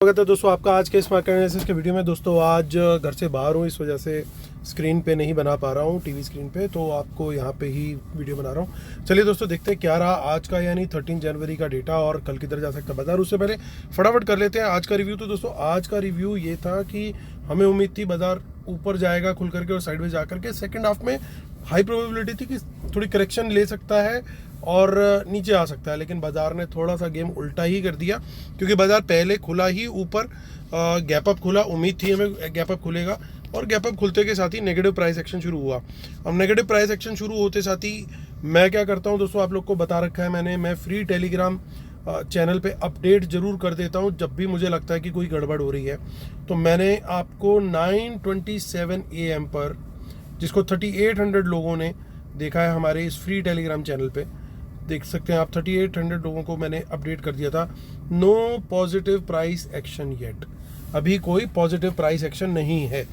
स्वागत है दोस्तों आपका आज के इस मार्केट एनालिसिस के वीडियो में। दोस्तों आज घर से बाहर हूँ, इस वजह से स्क्रीन पे नहीं बना पा रहा हूँ, टीवी स्क्रीन पे, तो आपको यहाँ पे ही वीडियो बना रहा हूँ। चलिए दोस्तों देखते हैं क्या रहा आज का, यानी 13 जनवरी का डेटा और कल किधर जा सकता है बाजार। उससे पहले फटाफट कर लेते हैं आज का रिव्यू। तो दोस्तों आज का रिव्यू ये था कि हमें उम्मीद थी बाजार ऊपर जाएगा खुल करके और साइडवेज जा करके। सेकेंड हाफ में हाई प्रोबेबिलिटी थी कि थोड़ी करेक्शन ले सकता है और नीचे आ सकता है, लेकिन बाजार ने थोड़ा सा गेम उल्टा ही कर दिया, क्योंकि बाजार पहले खुला ही ऊपर, गैप अप खुला, उम्मीद थी हमें गैप अप खुलेगा और गैप अप खुलते के साथ ही नेगेटिव प्राइस एक्शन शुरू हुआ। अब नेगेटिव प्राइस एक्शन शुरू होते साथ ही मैं क्या करता हूं दोस्तों, आप लोग को बता रखा है मैंने, मैं फ्री टेलीग्राम चैनल पे अपडेट जरूर कर देता हूं जब भी मुझे लगता है कि कोई गड़बड़ हो रही है। तो मैंने आपको 9:27 AM पर, जिसको 3800 लोगों ने देखा है हमारे इस फ्री टेलीग्राम चैनल पे, देख सकते हैं आप, 3800 लोगों को मैंने अपडेट कर दिया था, no positive price action yet, अभी कोई पॉजिटिव प्राइस एक्शन नहीं है।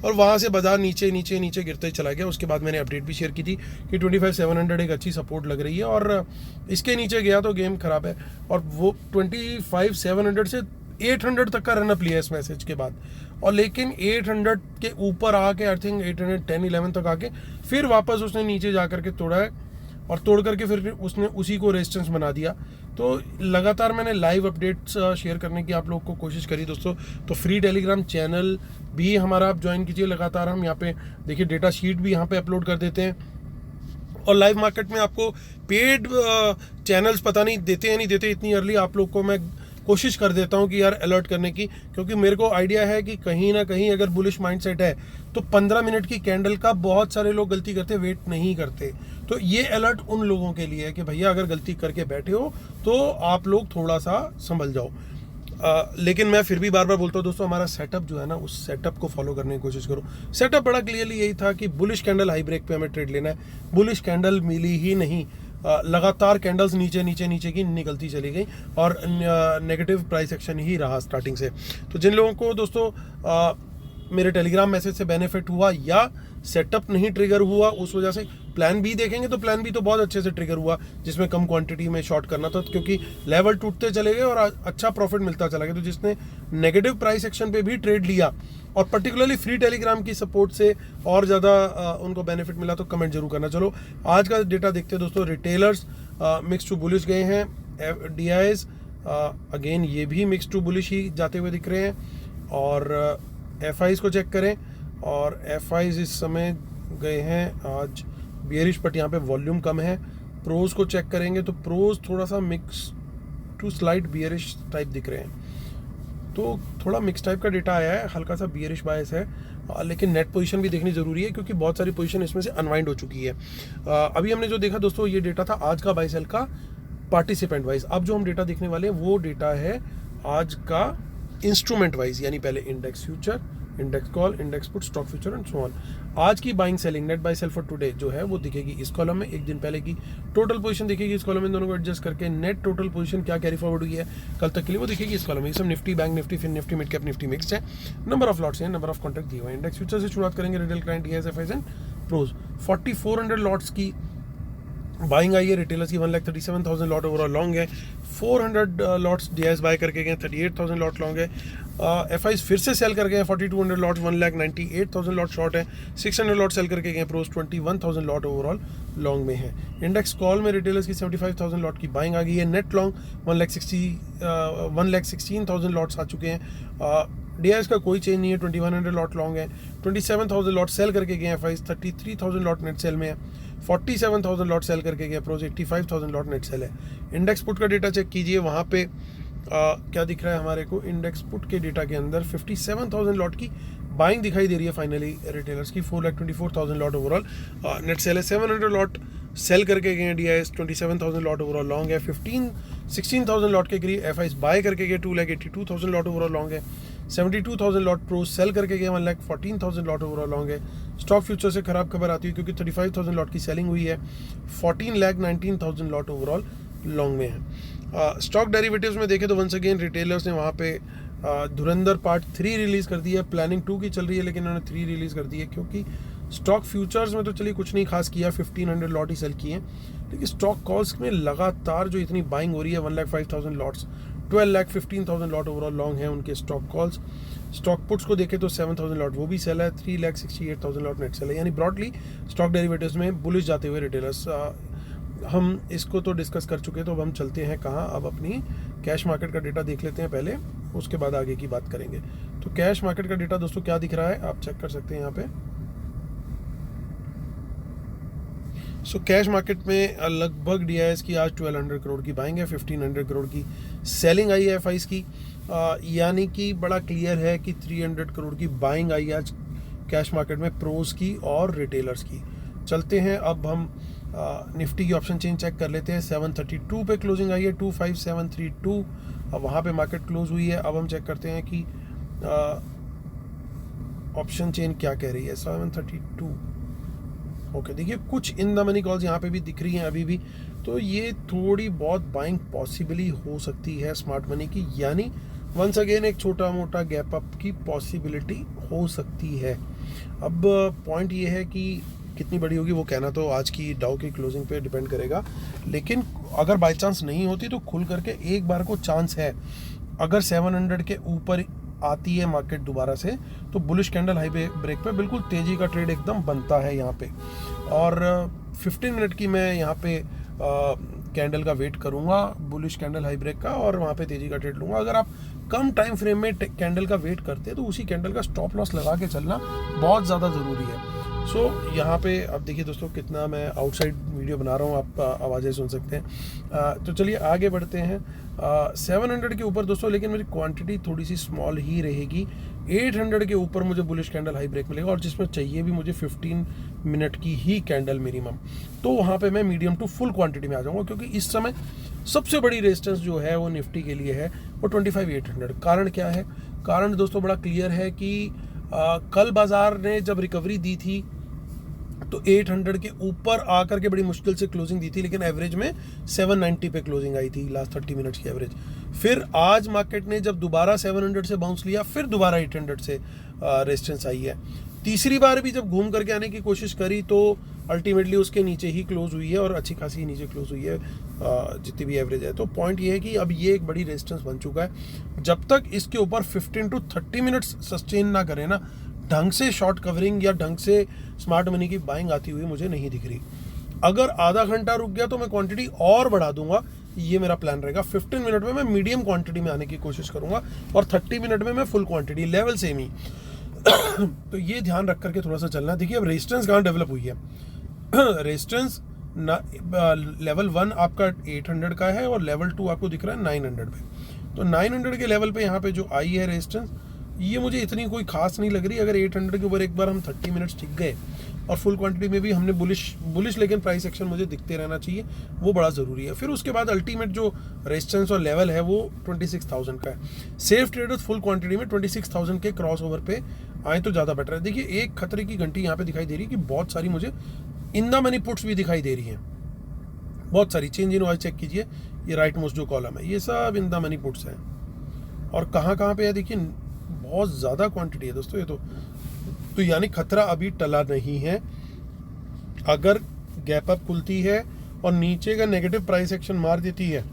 और वहाँ से बाजार नीचे नीचे नीचे गिरते चला गया। उसके बाद मैंने अपडेट भी शेयर की थी कि 25,700 एक अच्छी सपोर्ट लग रही है, और इसके नीचे गया तो गेम खराब है। और वो 25,700 से 800 तक का रनअप लिया इस मैसेज के बाद, और लेकिन 800 के ऊपर आके, आई थिंक 810-11 तक आके फिर वापस उसने नीचे जा करके तोड़ा है, और तोड़ करके फिर उसने उसी को रेजिस्टेंस बना दिया। तो लगातार मैंने लाइव अपडेट्स शेयर करने की आप लोग को कोशिश करी दोस्तों। तो फ्री टेलीग्राम चैनल भी हमारा आप ज्वाइन कीजिए। लगातार हम यहाँ पे देखिए डेटा शीट भी यहाँ पे अपलोड कर देते हैं, और लाइव मार्केट में आपको पेड चैनल्स पता नहीं देते हैं नहीं देते, इतनी अर्ली आप लोग को मैं कोशिश कर देता हूं कि यार अलर्ट करने की, क्योंकि मेरे को आइडिया है कि कहीं ना कहीं अगर बुलिश माइंडसेट है तो 15 मिनट की कैंडल का बहुत सारे लोग गलती करते, वेट नहीं करते। तो ये अलर्ट उन लोगों के लिए है कि भैया अगर गलती करके बैठे हो तो आप लोग थोड़ा सा संभल जाओ। लेकिन मैं फिर भी बार बार बोलता हूँ दोस्तों, हमारा सेटअप जो है ना, उस सेटअप को फॉलो करने की कोशिश करो। सेटअप बड़ा क्लियरली यही था कि बुलिश कैंडल हाई ब्रेक पे हमें ट्रेड लेना है। बुलिश कैंडल मिली ही नहीं, लगातार कैंडल्स नीचे नीचे नीचे की निकलती चली गई, और नेगेटिव प्राइस एक्शन ही रहा स्टार्टिंग से। तो जिन लोगों को दोस्तों मेरे टेलीग्राम मैसेज से बेनिफिट हुआ या सेटअप नहीं ट्रिगर हुआ, उस वजह से प्लान बी देखेंगे तो प्लान बी तो बहुत अच्छे से ट्रिगर हुआ, जिसमें कम क्वांटिटी में शॉर्ट करना था, क्योंकि लेवल टूटते चले गए और अच्छा प्रॉफिट मिलता चला गया। तो जिसने नेगेटिव प्राइस एक्शन पे भी ट्रेड लिया और पर्टिकुलरली फ्री टेलीग्राम की सपोर्ट से और ज़्यादा उनको बेनिफिट मिला, तो कमेंट जरूर करना। चलो आज का डेटा देखते हैं दोस्तों। रिटेलर्स मिक्स टू बुलिश गए हैं, DIs अगेन ये भी मिक्स टू बुलिश ही जाते हुए दिख रहे हैं, और FIs को चेक करें, और FIs इस समय गए हैं आज बियरिश, बट यहाँ पे वॉल्यूम कम है। प्रोज को चेक करेंगे तो प्रोज थोड़ा सा mix to slide bearish type दिख रहे हैं, तो थोड़ा मिक्स टाइप का डेटा आया है, हल्का सा बियरिश बायस है, लेकिन नेट पोजीशन भी देखनी ज़रूरी है, क्योंकि बहुत सारी पोजीशन इसमें से अनवाइंड हो चुकी है। अभी हमने जो देखा दोस्तों, ये डेटा था आज का बाय सेल का पार्टिसिपेंट वाइज। अब जो हम डेटा देखने वाले हैं वो डेटा है आज का इंस्ट्रूमेंट वाइज, यानी पहले index future, index call, index put, stock future and so on. आज की buying selling net buy sell for today जो है वो दिखेगी इस कॉलम में, एक दिन पहले की टोटल पोजीशन दिखेगी इस कॉलम में, दोनों को एडजस्ट करके नेट टोटल पोजीशन क्या कैरी फॉरवर्ड हुई है कल तक के लिए वो दिखेगी इस कॉलम में। ये सब Nifty, bank Nifty, fin Nifty, mid cap Nifty mix है। नंबर ऑफ लॉट्स है, नंबर ऑफ कॉन्ट्रैक्ट दिए हुए हैं। इंडेक्स फ्यूचर से शुरुआत करेंगे, retail client, DIs, FIs and pros. 4400 lots की बाइंग आई है, रिटेलर्स की 1,37,000 लॉट ओवरऑल लॉन्ग है, 400 लॉट्स DIs बाय करके गए, 38,000 लॉट लॉन्ग है। FIs फिर से सेल कर गए हैं, 4200 लॉट, 1,98,000 लॉट शॉर्ट है, 600 लॉट सेल करके गए। प्रोज 21,000 लॉट ओवरऑल लॉन्ग में है। इंडेक्स कॉल में रिटेलर्स की 75,000 लॉट की बाइंग आ गई है। नेट लॉन्ग 1,16,000 लॉट्स आ चुके हैं। DIs का कोई चेंज नहीं है, 2100 लॉट लॉन्ग है, 27,000 लॉट सेल करके गए। FIs 33,000 लॉट नेट सेल में है, 47,000 लॉट सेल करके गए। प्रोज 85,000 लॉट नेट सेल है। इंडेक्स पुट का डेटा चेक कीजिए, वहाँ पे क्या दिख रहा है हमारे को, इंडेक्स पुट के डेटा के अंदर 57,000 लॉट की बाइंग दिखाई दे रही है फाइनली रिटेलर्स की। 4,24,000 लॉट ओवरऑल नेट सेल है। 700 लॉट सेल करके गए DIs, 27,000 लॉट ओवरऑल लॉन्ग है। 16,000 लॉट के करीब FIs बाय करके गए, 2,82,000 लॉट ओवरऑल लॉन्ग है। 72,000 लॉट प्रोज सेल करके गए, 1,14,000 लॉट ओवरऑल लॉन्ग है। स्टॉक फ्यूचर से खराब खबर आती है, क्योंकि 35,000 लॉट की सेलिंग हुई है, 14,19,000 लॉट ओवरऑल लॉन्ग में है। स्टॉक डेरिवेटिव्स में देखें तो वंस अगेन रिटेलर्स ने वहाँ पे धुरंधर पार्ट 3 रिलीज़ कर दिया है। प्लानिंग 2 की चल रही है, लेकिन उन्होंने 3 रिलीज़ कर दी है, क्योंकि स्टॉक फ्यूचर्स में तो चलिए कुछ नहीं खास किया, 1500 लॉट ही सेल किए, लेकिन स्टॉक कॉल्स में लगातार जो इतनी बाइंग हो रही है, 1,05,000 लॉट्स 12,15,000 लॉट ओवरऑल लॉन्ग है उनके स्टॉक कॉल्स। स्टॉक पुट्स को देखें तो 7,000 लॉट वो भी सेल है, 3,68,000 लॉट नेट सेल है। यानी ब्रॉडली स्टॉक डेरिवेटिव्स में बुलिश जाते हुए रिटेलर्स। हम इसको तो डिस्कस कर चुके हैं, तो अब हम चलते हैं कहाँ, अब अपनी कैश मार्केट का डेटा देख लेते हैं पहले, उसके बाद आगे की बात करेंगे। तो कैश मार्केट का डेटा दोस्तों क्या दिख रहा है आप चेक कर सकते हैं यहाँ पे। सो कैश मार्केट में लगभग DIs की आज 1200 करोड़ की बाइंग है, 1500 करोड़ की सेलिंग आई है FIs की। यानी कि बड़ा क्लियर है कि 300 करोड़ की बाइंग आई आज कैश मार्केट में प्रोज की और रिटेलर्स की। चलते हैं अब हम निफ्टी की ऑप्शन चेन चेक कर लेते हैं। 732 पे क्लोजिंग आई है, 25732 अब वहाँ पे मार्केट क्लोज हुई है। अब हम चेक करते हैं कि ऑप्शन चेन क्या कह रही है। 732 ओके, देखिए कुछ इन द मनी कॉल्स यहाँ पे भी दिख रही हैं अभी भी, तो ये थोड़ी बहुत बाइंग पॉसिबली हो सकती है स्मार्ट मनी की, यानी वंस अगेन एक छोटा मोटा गैप अप की पॉसिबिलिटी हो सकती है। अब पॉइंट ये है कि कितनी बड़ी होगी वो कहना तो आज की डाउ की क्लोजिंग पे डिपेंड करेगा, लेकिन अगर बाई चांस नहीं होती तो खुल करके एक बार को चांस है। अगर 700 के ऊपर आती है मार्केट दोबारा से तो बुलिश कैंडल हाई ब्रेक पे बिल्कुल तेज़ी का ट्रेड एकदम बनता है यहाँ पे। और 15 मिनट की मैं यहाँ पे कैंडल का वेट करूँगा, बुलिश कैंडल हाई ब्रेक का, और वहाँ पे तेज़ी का ट्रेड लूँगा। अगर आप कम टाइम फ्रेम में कैंडल का वेट करते हैं तो उसी कैंडल का स्टॉप लॉस लगा के चलना बहुत ज़्यादा ज़रूरी है। सो यहाँ पे अब देखिए दोस्तों कितना मैं आउटसाइड वीडियो बना रहा हूँ, आप आवाज़ें सुन सकते हैं। तो चलिए आगे बढ़ते हैं। 700 के ऊपर दोस्तों, लेकिन मेरी क्वांटिटी थोड़ी सी स्मॉल ही रहेगी। 800 के ऊपर मुझे बुलिश कैंडल हाई ब्रेक मिलेगा, और जिसमें चाहिए भी मुझे 15 मिनट की ही कैंडल मिनिमम, तो वहाँ पे मैं मीडियम टू फुल क्वांटिटी में आ जाऊँगा, क्योंकि इस समय सबसे बड़ी रेजिस्टेंस जो है वो निफ्टी के लिए है वो 25,800। कारण क्या है? कारण दोस्तों बड़ा क्लियर है कि कल बाजार ने जब रिकवरी दी थी तो 800 के ऊपर आकर के बड़ी मुश्किल से क्लोजिंग दी थी, लेकिन एवरेज में 790 पे क्लोजिंग आई थी लास्ट 30 मिनट्स की एवरेज। फिर आज मार्केट ने जब दोबारा 700 से बाउंस लिया, फिर दोबारा 800 से रेजिस्टेंस आई है। तीसरी बार भी जब घूम करके आने की कोशिश करी तो अल्टीमेटली उसके नीचे ही क्लोज हुई है, और अच्छी खासी नीचे क्लोज हुई है जितनी भी एवरेज है। तो पॉइंट ये है कि अब ये एक बड़ी रेजिस्टेंस बन चुका है। जब तक इसके ऊपर 15 to 30 मिनट्स सस्टेन ना करें ना, ढंग से शॉर्ट कवरिंग या ढंग से स्मार्ट मनी की बाइंग आती हुई मुझे नहीं दिख रही। अगर आधा घंटा रुक गया तो मैं क्वांटिटी और बढ़ा दूंगा, ये मेरा प्लान रहेगा। 15 मिनट में मैं मीडियम क्वांटिटी में आने की कोशिश करूंगा, और 30 मिनट में मैं फुल क्वांटिटी, लेवल सेम ही। तो ये ध्यान रख करके थोड़ा सा चलना। देखिए अब रेजिस्टेंस कहाँ डेवलप हुई है। रेजिस्टेंस लेवल 1 आपका 800 का है, और लेवल 2 आपको दिख रहा है 900 पे। तो 900 के लेवल पे यहाँ पे जो आई है रेजिस्टेंस, ये मुझे इतनी कोई खास नहीं लग रही। अगर 800 के ऊपर एक बार हम 30 मिनट्स टिक गए, और फुल क्वांटिटी में भी हमने बुलिश लेकिन प्राइस एक्शन मुझे दिखते रहना चाहिए, वो बड़ा ज़रूरी है। फिर उसके बाद अल्टीमेट जो रेजिस्टेंस और लेवल है वो 26,000 का है। सेफ ट्रेडर्स फुल क्वांटिटी में 26,000 के क्रॉस ओवर पे आए तो ज़्यादा बेटर है। देखिए एक खतरे की घंटी यहाँ पे दिखाई दे रही है कि बहुत सारी मुझे इन द मनी पुट्स भी दिखाई दे रही हैं, बहुत सारी। चेंज इन वाइज चेक कीजिए, ये राइट मोस्ट जो कॉलम है ये सब इन द मनी पुट्स हैं। और कहाँ पे है देखिए, बहुत ज़्यादा क्वांटिटी है दोस्तों ये तो यानी खतरा अभी टला नहीं है। अगर गैप अप खुलती है और नीचे का नेगेटिव प्राइस एक्शन मार देती है,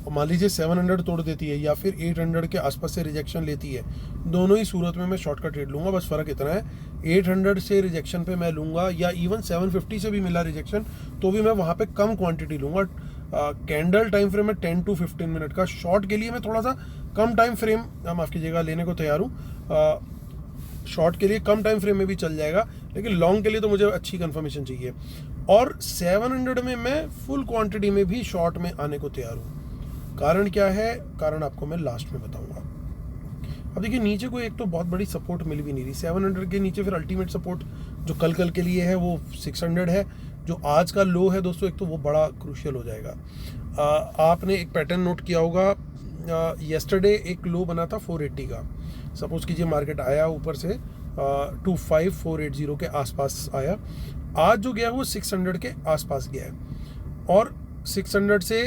और मान लीजिए 700 तोड़ देती है, या फिर 800 के आसपास से रिजेक्शन लेती है, दोनों ही सूरत में मैं शॉर्ट का ट्रेड लूँगा। बस फ़र्क इतना है, 800 से रिजेक्शन पे मैं लूँगा, या इवन 750 से भी मिला रिजेक्शन तो भी मैं वहाँ पे कम क्वांटिटी लूँगा। कैंडल टाइम फ्रेम में 10 to 15 मिनट का शॉर्ट के लिए मैं थोड़ा सा कम टाइम फ्रेम, माफ़ कीजिएगा, लेने को तैयार हूँ। शॉर्ट के लिए कम टाइम फ्रेम में भी चल जाएगा, लेकिन लॉन्ग के लिए तो मुझे अच्छी कंफर्मेशन चाहिए। और 700 में मैं फुल क्वांटिटी में भी शॉर्ट में आने को तैयार हूँ। कारण क्या है? कारण आपको मैं लास्ट में बताऊँगा। अब देखिए नीचे कोई एक तो बहुत बड़ी सपोर्ट मिल भी नहीं रही 700 के नीचे। फिर अल्टीमेट सपोर्ट जो कल के लिए है वो 600 है। जो आज का लो है दोस्तों, एक तो वो बड़ा क्रूशियल हो जाएगा। आपने एक पैटर्न नोट किया होगा, येस्टरडे एक लो बना था 480 का। सपोज कीजिए मार्केट आया ऊपर से 25480 के आसपास आया, आज जो गया वो 600 के आसपास गया है, और 600 से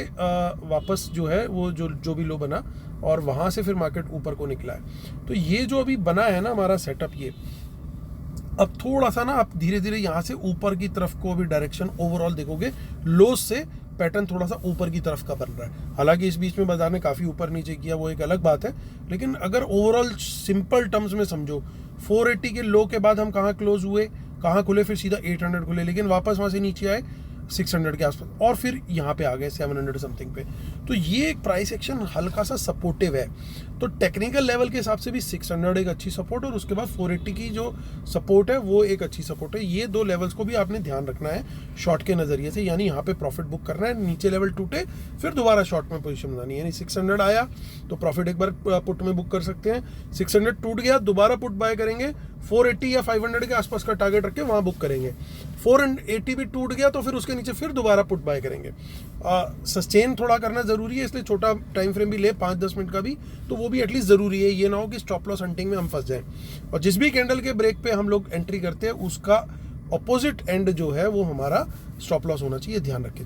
वापस जो है वो जो भी लो बना, और वहाँ से फिर मार्केट ऊपर को निकला है। तो ये जो अभी बना है ना हमारा सेटअप, ये अब थोड़ा सा ना आप धीरे धीरे यहाँ से ऊपर की तरफ को भी डायरेक्शन ओवरऑल देखोगे, लो से पैटर्न थोड़ा सा ऊपर की तरफ का बन रहा है। हालांकि इस बीच में बाजार ने काफ़ी ऊपर नीचे किया, वो एक अलग बात है, लेकिन अगर ओवरऑल सिंपल टर्म्स में समझो, 480 के लो के बाद हम कहाँ क्लोज हुए, कहाँ खुले, फिर सीधा 800 खुले, लेकिन वापस वहाँ से नीचे आए 600 के आसपास और फिर यहाँ पे आ गए 700 समथिंग पे। तो ये एक प्राइस एक्शन हल्का सा सपोर्टिव है। तो टेक्निकल लेवल के हिसाब से भी 600 एक अच्छी सपोर्ट और उसके बाद 480 की जो सपोर्ट है वो एक अच्छी सपोर्ट है। ये दो लेवल्स को भी आपने ध्यान रखना है शॉर्ट के नज़रिए से, यानी यहाँ पे प्रॉफिट बुक करना है, नीचे लेवल टूटे फिर दोबारा शॉर्ट में पोजीशन बनानी है। यानी 600 आया तो प्रॉफिट एक बार पुट में बुक कर सकते हैं, 600 टूट गया दोबारा पुट बाय करेंगे, 480 या 500 के आसपास का टारगेट रख के वहाँ बुक करेंगे। 480 भी टूट गया तो फिर उसके नीचे फिर दोबारा पुट बाय करेंगे। सस्टेन थोड़ा करना ज़रूरी है, इसलिए छोटा टाइम फ्रेम भी ले 5-10 मिनट का भी, तो वो भी एटलीस्ट ज़रूरी है। ये ना हो कि स्टॉप लॉस हंटिंग में हम फंस जाएं। और जिस भी कैंडल के ब्रेक पे हम लोग एंट्री करते हैं उसका अपोजिट एंड जो है वो हमारा स्टॉप लॉस होना चाहिए, ध्यान रख के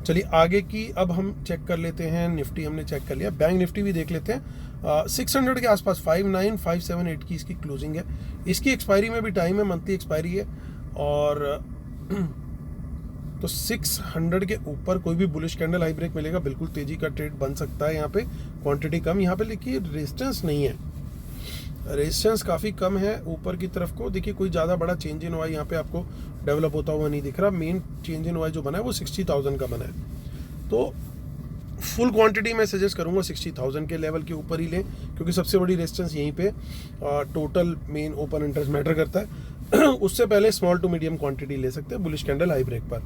चलिए आगे की अब हम चेक कर लेते हैं। निफ्टी हमने चेक कर लिया, बैंक निफ्टी भी देख लेते हैं। 600 के आसपास 59578 की इसकी क्लोजिंग है। इसकी एक्सपायरी में भी टाइम है, मंथली एक्सपायरी है। और तो 600 के ऊपर कोई भी बुलिश कैंडल हाई ब्रेक मिलेगा, बिल्कुल तेजी का ट्रेड बन सकता है। यहाँ पे क्वांटिटी कम, यहाँ पे देखिए रेजिस्टेंस नहीं है, रेजिस्टेंस काफ़ी कम है ऊपर की तरफ को। देखिए कोई ज़्यादा बड़ा चेंज इन वाई यहाँ पे आपको डेवलप होता हुआ नहीं दिख रहा। मेन चेंज इन वाई जो बना है वो 60,000 का बना है। तो फुल क्वांटिटी मैं सजेस्ट करूंगा 60,000 के लेवल के ऊपर ही लें, क्योंकि सबसे बड़ी रेजिस्टेंस यहीं पे total main open interest matter करता है। उससे पहले स्मॉल टू मीडियम क्वांटिटी ले सकते हैं बुलिश कैंडल हाई ब्रेक पर।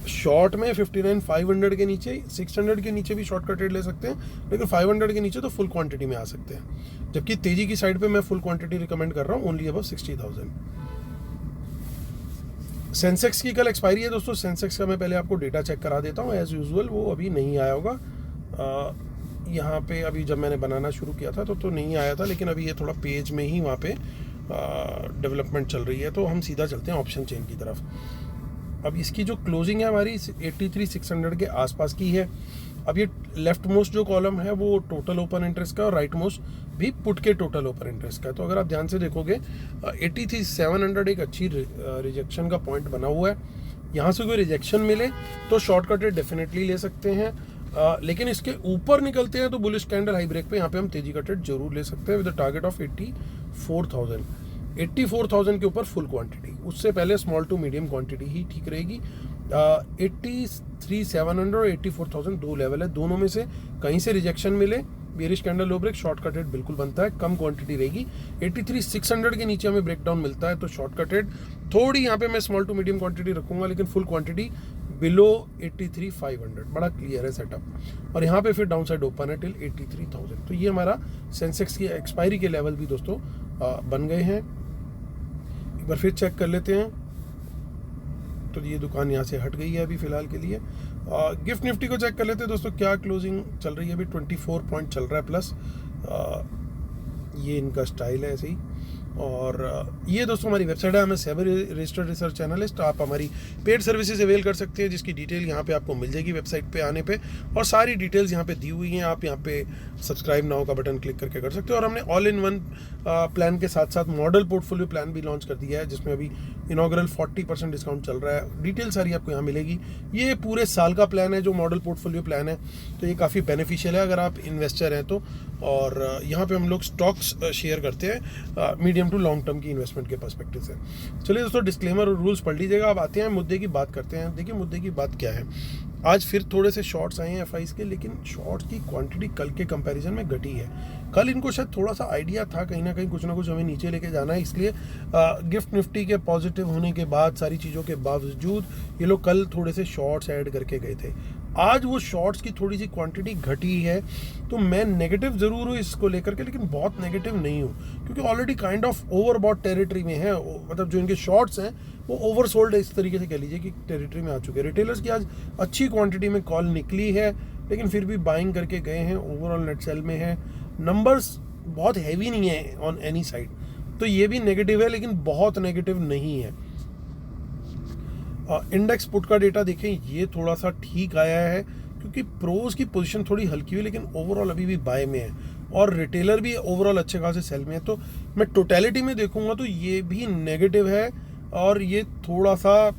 शॉर्ट में 59,500 के नीचे, 600 के नीचे भी शॉर्ट का ट्रेड ले सकते हैं, लेकिन 500 के नीचे तो फुल क्वांटिटी में आ सकते हैं। जबकि तेजी की साइड पे मैं फुल क्वांटिटी रिकमेंड कर रहा हूँ, ओनली अबव 60,000। सेंसेक्स की कल एक्सपायरी है दोस्तों। सेंसेक्स का मैं पहले आपको डेटा चेक करा देता हूँ एज़ यूजुअल, वो अभी नहीं आया होगा। यहाँ पे अभी जब मैंने बनाना शुरू किया था तो नहीं आया था, लेकिन अभी ये थोड़ा पेज में ही वहाँ पे डेवलपमेंट चल रही है। तो हम सीधा चलते हैं ऑप्शन चेन की तरफ। अब इसकी जो क्लोजिंग है हमारी 83,600 के आसपास की है। अब ये लेफ्ट मोस्ट जो कॉलम है वो टोटल ओपन इंटरेस्ट का, और राइट मोस्ट भी पुट के टोटल ओपन इंटरेस्ट का। तो अगर आप ध्यान से देखोगे 83,700 एक अच्छी रिजेक्शन का पॉइंट बना हुआ है। यहाँ से कोई रिजेक्शन मिले तो शॉर्ट का ट्रेड डेफिनेटली ले सकते हैं, लेकिन इसके ऊपर निकलते हैं तो बुलिश कैंडल हाई ब्रेक पे यहाँ पे हम तेजी का ट्रेड जरूर ले सकते हैं विद टारगेट ऑफ 84,000। 84,000 के ऊपर फुल क्वांटिटी, उससे पहले स्मॉल टू मीडियम क्वांटिटी ही ठीक रहेगी। 83,700 और 84,000 दो लेवल है, दोनों में से कहीं से रिजेक्शन मिले, बेरिश कैंडल लो ब्रेक, शॉर्ट का ट्रेड बिल्कुल बनता है, कम क्वांटिटी रहेगी। 83,600 के नीचे हमें ब्रेकडाउन मिलता है तो शॉर्ट का ट्रेड थोड़ी यहाँ पे मैं स्मॉल टू मीडियम क्वांटिटी रखूंगा, लेकिन फुल क्वांटिटी बिलो 83,500, बड़ा क्लियर है सेटअप। और यहाँ पे फिर डाउन साइड ओपन है टिल 83,000। तो ये हमारा सेंसेक्स की एक्सपायरी के लेवल भी दोस्तों बन गए हैं। एक बार फिर चेक कर लेते हैं। तो ये दुकान यहाँ से हट गई है अभी फिलहाल के लिए। गिफ्ट निफ्टी को चेक कर लेते हैं दोस्तों, क्या क्लोजिंग चल रही है। अभी 24 पॉइंट चल रहा है प्लस। ये इनका स्टाइल है ऐसे ही। और ये दोस्तों हमारी वेबसाइट है, हमें सेबी रजिस्टर्ड रिसर्च एनालिस्ट। आप हमारी पेड सर्विसेज अवेल कर सकते हैं, जिसकी डिटेल यहाँ पे आपको मिल जाएगी वेबसाइट पे आने पे, और सारी डिटेल्स यहाँ पे दी हुई हैं। आप यहाँ पे सब्सक्राइब नाउ का बटन क्लिक करके कर सकते हो। और हमने ऑल इन वन प्लान के साथ साथ मॉडल पोर्टफोलियो प्लान भी लॉन्च कर दिया है, जिसमें अभी इनॉग्रल 40% डिस्काउंट चल रहा है। डिटेल सारी आपको यहाँ मिलेगी। ये पूरे साल का प्लान है जो मॉडल पोर्टफोलियो प्लान है, तो ये काफ़ी बेनिफिशियल है अगर आप इन्वेस्टर हैं तो। और यहाँ पे हम लोग स्टॉक्स शेयर करते हैं मीडियम टू लॉन्ग टर्म की इन्वेस्टमेंट के पर्सपेक्टिव से। चलिए दोस्तों डिस्क्लेमर और रूल्स पढ़ लीजिएगा। अब आते हैं मुद्दे की बात करते हैं। देखिए मुद्दे की बात क्या है। आज फिर थोड़े से शॉर्ट्स आए हैं एफआईज के, लेकिन शॉर्ट्स की क्वांटिटी कल के कंपैरिजन में घटी है। कल इनको शायद थोड़ा सा आइडिया था कहीं ना कहीं कुछ ना कुछ हमें नीचे लेके जाना है, इसलिए गिफ्ट निफ्टी के पॉजिटिव होने के बाद, सारी चीज़ों के बावजूद ये लोग कल थोड़े से शॉर्ट्स ऐड करके गए थे। आज वो शॉर्ट्स की थोड़ी सी क्वांटिटी घटी है, तो मैं नेगेटिव ज़रूर हूँ इसको लेकर के, लेकिन बहुत नेगेटिव नहीं हूँ, क्योंकि already kind of overbought territory में है। मतलब जो इनके शॉर्ट्स हैं वो ओवरसोल्ड है, इस तरीके से कह लीजिए कि टेरिटरी में आ चुके हैं। रिटेलर्स की आज अच्छी क्वांटिटी में कॉल निकली है, लेकिन फिर भी बाइंग करके गए हैं। ओवरऑल नेट सेल में है, नंबर्स बहुत हैवी नहीं है ऑन एनी साइड, तो ये भी नेगेटिव है लेकिन बहुत नेगेटिव नहीं है। इंडेक्स पुट का डेटा देखें, ये थोड़ा सा ठीक आया है, क्योंकि प्रोज की पोजीशन थोड़ी हल्की हुई, लेकिन ओवरऑल अभी भी बाय में है, और रिटेलर भी ओवरऑल अच्छे खासे सेल में है। तो मैं टोटलिटी में देखूंगा तो ये भी नेगेटिव है, और ये थोड़ा सा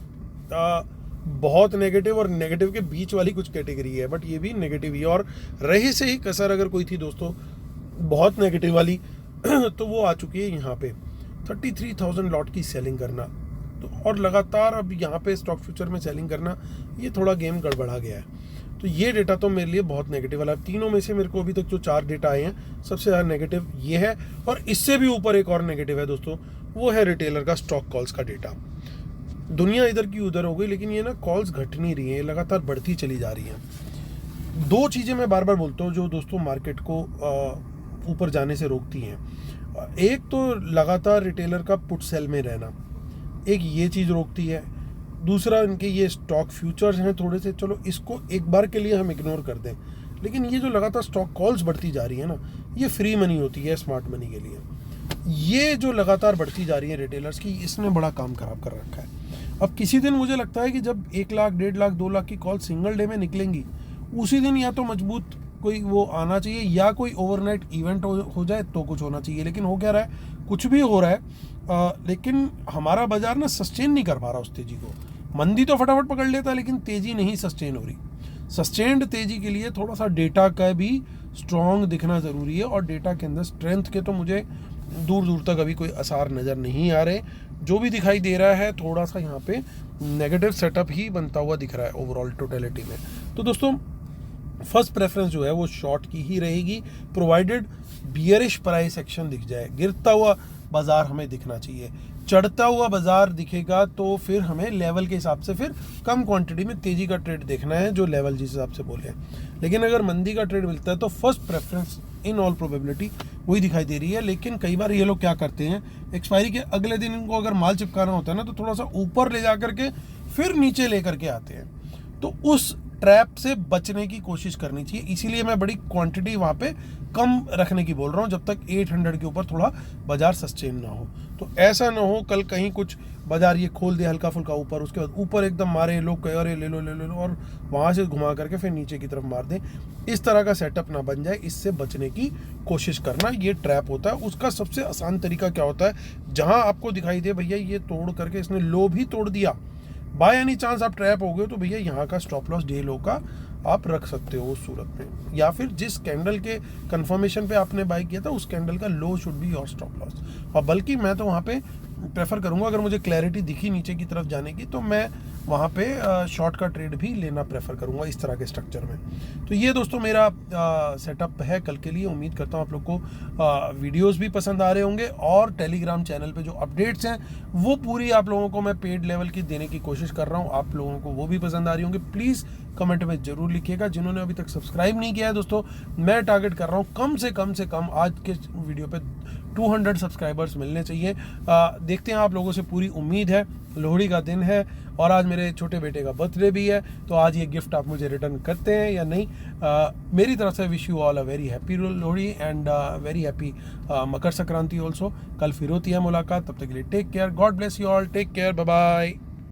बहुत नेगेटिव और नेगेटिव के बीच वाली कुछ कैटेगरी है, बट ये भी नेगेटिव ही है। और रही से ही कसर अगर कोई थी दोस्तों बहुत नेगेटिव वाली तो वो आ चुकी है यहाँ पे 33,000 लॉट की सेलिंग करना। तो और लगातार अब यहाँ पे स्टॉक फ्यूचर में सेलिंग करना, ये थोड़ा गेम गड़बड़ा गया है। तो ये डेटा तो मेरे लिए बहुत नेगेटिव वाला है। तीनों में से मेरे को अभी तक जो 4 डेटा आए हैं सबसे ज़्यादा नेगेटिव ये है। और इससे भी ऊपर एक और नेगेटिव है दोस्तों, वो है रिटेलर का स्टॉक कॉल्स का डेटा। दुनिया इधर की उधर हो गई, लेकिन ये ना कॉल्स घट नहीं रही हैं, लगातार बढ़ती चली जा रही हैं। 2 चीज़ें मैं बार बार बोलता हूँ जो दोस्तों मार्केट को ऊपर जाने से रोकती हैं। एक तो लगातार रिटेलर का पुट सेल में रहना, एक ये चीज़ रोकती है। दूसरा इनके ये स्टॉक फ्यूचर्स हैं थोड़े से, चलो इसको एक बार के लिए हम इग्नोर कर दें, लेकिन ये जो लगातार स्टॉक कॉल्स बढ़ती जा रही है ना, ये फ्री मनी होती है स्मार्ट मनी के लिए। ये जो लगातार बढ़ती जा रही है रिटेलर्स की, इसने बड़ा काम खराब कर रखा है। अब किसी दिन मुझे लगता है कि जब 1 लाख 1.5 लाख 2 लाख की कॉल सिंगल डे में निकलेंगी, उसी दिन या तो मजबूत कोई वो आना चाहिए या कोई ओवरनाइट इवेंट हो जाए तो कुछ होना चाहिए। लेकिन हो क्या रहा है, कुछ भी हो रहा है, लेकिन हमारा बाजार ना सस्टेन नहीं कर पा रहा उस तेजी को। मंदी तो फटाफट पकड़ लेता है, लेकिन तेजी नहीं सस्टेन हो रही। सस्टेन्ड तेजी के लिए थोड़ा सा डेटा का भी स्ट्रॉन्ग दिखना ज़रूरी है, और डेटा के अंदर स्ट्रेंथ के तो मुझे दूर दूर तक अभी कोई आसार नज़र नहीं आ रहे। जो भी दिखाई दे रहा है थोड़ा सा यहाँ पे नेगेटिव सेटअप ही बनता हुआ दिख रहा है ओवरऑल टोटलिटी में। तो दोस्तों फर्स्ट प्रेफरेंस जो है वो शॉर्ट की ही रहेगी, प्रोवाइडेड बियरिश प्राइस एक्शन दिख जाए। गिरता हुआ बाजार हमें दिखना चाहिए। चढ़ता हुआ बाजार दिखेगा तो फिर हमें लेवल के हिसाब से फिर कम क्वांटिटी में तेजी का ट्रेड देखना है, जो लेवल जिस हिसाब से बोले हैं। लेकिन अगर मंदी का ट्रेड मिलता है तो first preference in all probability वही दिखाई दे रही है। लेकिन कई बार ये लोग क्या करते हैं, एक्सपायरी के अगले दिन इनको अगर माल चिपकाना होता है ना, तो थोड़ा सा ऊपर ले जा करके फिर नीचे ले करके आते हैं। तो उस ट्रैप से बचने की कोशिश करनी चाहिए। इसीलिए मैं बड़ी क्वांटिटी वहाँ पे कम रखने की बोल रहा हूँ, जब तक 800 के ऊपर थोड़ा बाजार सस्टेन ना हो। तो ऐसा ना हो कल कहीं कुछ बाजार ये खोल दे हल्का फुल्का ऊपर, उसके बाद ऊपर एकदम मारे, लोग कहे अरे ले लो ले लो, और वहाँ से घुमा करके फिर नीचे की तरफ मार दें। इस तरह का सेटअप ना बन जाए, इससे बचने की कोशिश करना। ये ट्रैप होता है। उसका सबसे आसान तरीका क्या होता है, जहाँ आपको दिखाई दे भैया ये तोड़ करके इसने लो भी तोड़ दिया, बाय एनी चांस आप ट्रैप हो गए, तो भैया यहाँ का स्टॉप लॉस डे लो का आप रख सकते हो उस सूरत में। या फिर जिस कैंडल के कंफर्मेशन पे आपने बाय किया था उस कैंडल का low should be your stop loss. और बल्कि मैं तो वहाँ पे प्रेफर करूँगा, अगर मुझे क्लैरिटी दिखी नीचे की तरफ जाने की, तो मैं वहाँ पे शॉर्ट का ट्रेड भी लेना प्रेफर करूँगा इस तरह के स्ट्रक्चर में। तो ये दोस्तों मेरा सेटअप है कल के लिए। उम्मीद करता हूँ आप लोग को वीडियोस भी पसंद आ रहे होंगे, और टेलीग्राम चैनल पे जो अपडेट्स हैं वो पूरी आप लोगों को मैं पेड लेवल की देने की कोशिश कर रहा हूँ। आप लोगों को वो भी पसंद आ रही होंगी। प्लीज़ कमेंट में ज़रूर लिखिएगा। जिन्होंने अभी तक सब्सक्राइब नहीं किया है दोस्तों, मैं टारगेट कर रहा हूँ कम से कम आज के वीडियो पे 200 सब्सक्राइबर्स मिलने चाहिए। देखते हैं, आप लोगों से पूरी उम्मीद है। लोहड़ी का दिन है और आज मेरे छोटे बेटे का बर्थडे भी है, तो आज ये गिफ्ट आप मुझे रिटर्न करते हैं या नहीं। मेरी तरफ से wish you all a very happy Lohri and very happy Makar Sankranti also. कल फिर होती है मुलाकात, तब तक के लिए take care, God bless you all, take care, bye bye.